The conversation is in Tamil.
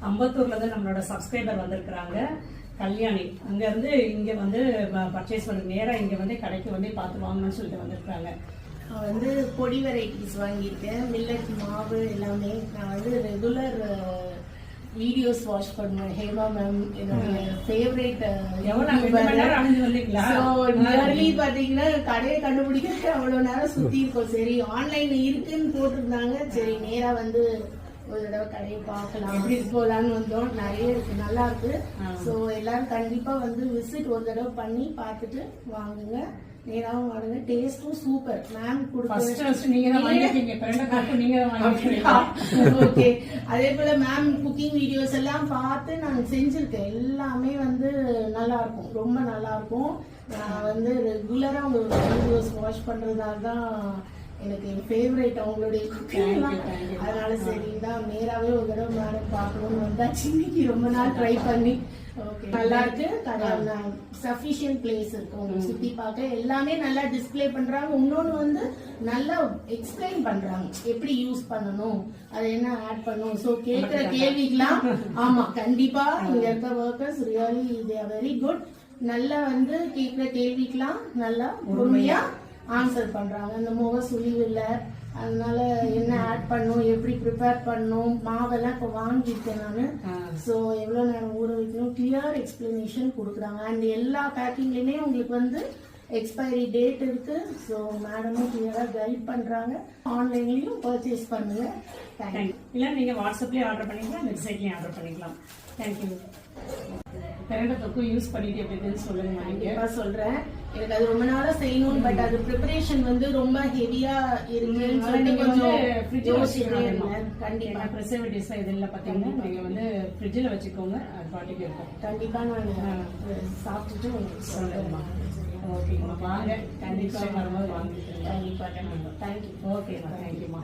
அம்பத்தூர்ல இருந்து நம்மளோட சப்ஸ்கிரைபர் வந்திருக்கிறாங்க கல்யாணி. அங்க இருந்து இங்க வந்து பர்ச்சேஸ் பண்ண நேரா இங்க வந்து கடைக்கு வந்து பார்த்து வாங்கணும்னு சொல்லிட்டு வந்திருக்காங்க. நான் வந்து பொடி வெரைட்டிஸ் வாங்கியிருக்கேன், மில்லட் மாவு எல்லாமே. நான் வந்து ரெகுலர் வீடியோஸ் வாட்ச் பண்ணுவேன். ஹேமா மேம் என்னுடைய ஃபேவரேட். பாத்தீங்கன்னா கடையை கண்டுபிடிக்க அவ்வளவு நேரம் சுத்தி இருக்கோம். சரி ஆன்லைன்ல இருக்குன்னு போட்டிருந்தாங்க, சரி நேரா வந்து ஒரு தடவை கடையை பார்க்கலாம் எப்படி போலான்னு வந்தோம். நிறைய இருக்கு, நல்லா இருக்கு. ஸோ எல்லாரும் கண்டிப்பா வந்து விசிட் ஒரு தடவை பண்ணி பார்த்துட்டு வாங்குங்க. நேராவும் வாங்குங்க, டேஸ்டும் சூப்பர். Ma'am okay. அதே போல மேம் குக்கிங் வீடியோஸ் எல்லாம் பார்த்து நான் செஞ்சிருக்கேன். எல்லாமே வந்து நல்லா இருக்கும், ரொம்ப நல்லா இருக்கும். நான் வந்து ரெகுலரா உங்க வீடியோஸ் வாட்ச் பண்றதால தான் எனக்கு ஃபேவரேட் அவங்களுடைய குக்கிங். அதனால சரிதான் நேராவே ஒரு தடவை மேடம் பார்க்கணும்னு வந்தாச்சு. இன்னைக்கு ரொம்ப நாள் ட்ரை பண்ணி நல்லா இருக்கு. சஃபிஷியன்ட் பிளேஸ் இருக்கு உங்களுக்கு சுத்தி பார்க்க. எல்லாமே நல்லா டிஸ்பிளே பண்றாங்க. இன்னொன்னு வந்து நல்லா எக்ஸ்பிளைன் பண்றாங்க எப்படி யூஸ் பண்ணணும், அது என்ன ஆட் பண்ணணும். சோ கேட்கிற கேள்விக்கெல்லாம் ஆமா கண்டிப்பா இங்க இருக்க workers really they are very good. நல்லா வந்து கேட்கிற கேள்விக்கெல்லாம் நல்லா பொறுமையா ஆன்சர் பண்றாங்க. அந்த முக சுழிவு இல்ல, அதனால என்ன ஆட் பண்ணும், எப்படி ப்ரிப்பேர் பண்ணும், மாவெல்லாம் இப்போ வாங்கியிருக்கேன் நானு. ஸோ எவ்வளோ நேரம் ஊற வைக்கணும், கிளியர் எக்ஸ்பிளனேஷன் கொடுக்குறாங்க. அண்ட் எல்லா பேக்கிங்லயுமே உங்களுக்கு வந்து எக்ஸ்பைரி டேட் இருக்கு. ஸோ மேடமும் கிளியரா கைட் பண்றாங்க. ஆன்லைன்லயும் பர்ச்சேஸ் பண்ணுங்க. தேங்க்யூ. இல்லை நீங்க வாட்ஸ்அப்லயே ஆர்டர் பண்ணிக்கலாம், வெப்சைட்லயும் ஆர்டர் பண்ணிக்கலாம். தேங்க்யூ. பிரண்டை தொக்கு யூஸ் பண்ணிட்டு எப்படின்னு சொல்லுங்க. கண்டிப்பா சொல்றேன். எனக்கு அது ரொம்ப நாளா செய்யணும், பட் அது ப்ரிப்பரேஷன் வந்து ரொம்ப ஹெவியா இருக்கு. கண்டிப்பா ப்ரிசர்வேட்டிவ்ஸ் இதெல்லாம் பாத்தீங்கன்னா நீங்க வந்து ஃப்ரிட்ஜ்ல வச்சுக்கோங்க, அது பாட்டுக்கு இருக்கும். கண்டிப்பா நான் சாப்பிட்டுட்டு உங்களுக்கு சொல்றேன். ஓகேம்மா, வாங்க கண்டிப்பா வரும்போது வாங்கிட்டு. கண்டிப்பா தேங்க்யூ. ஓகேம்மா, தேங்க்யூம்மா.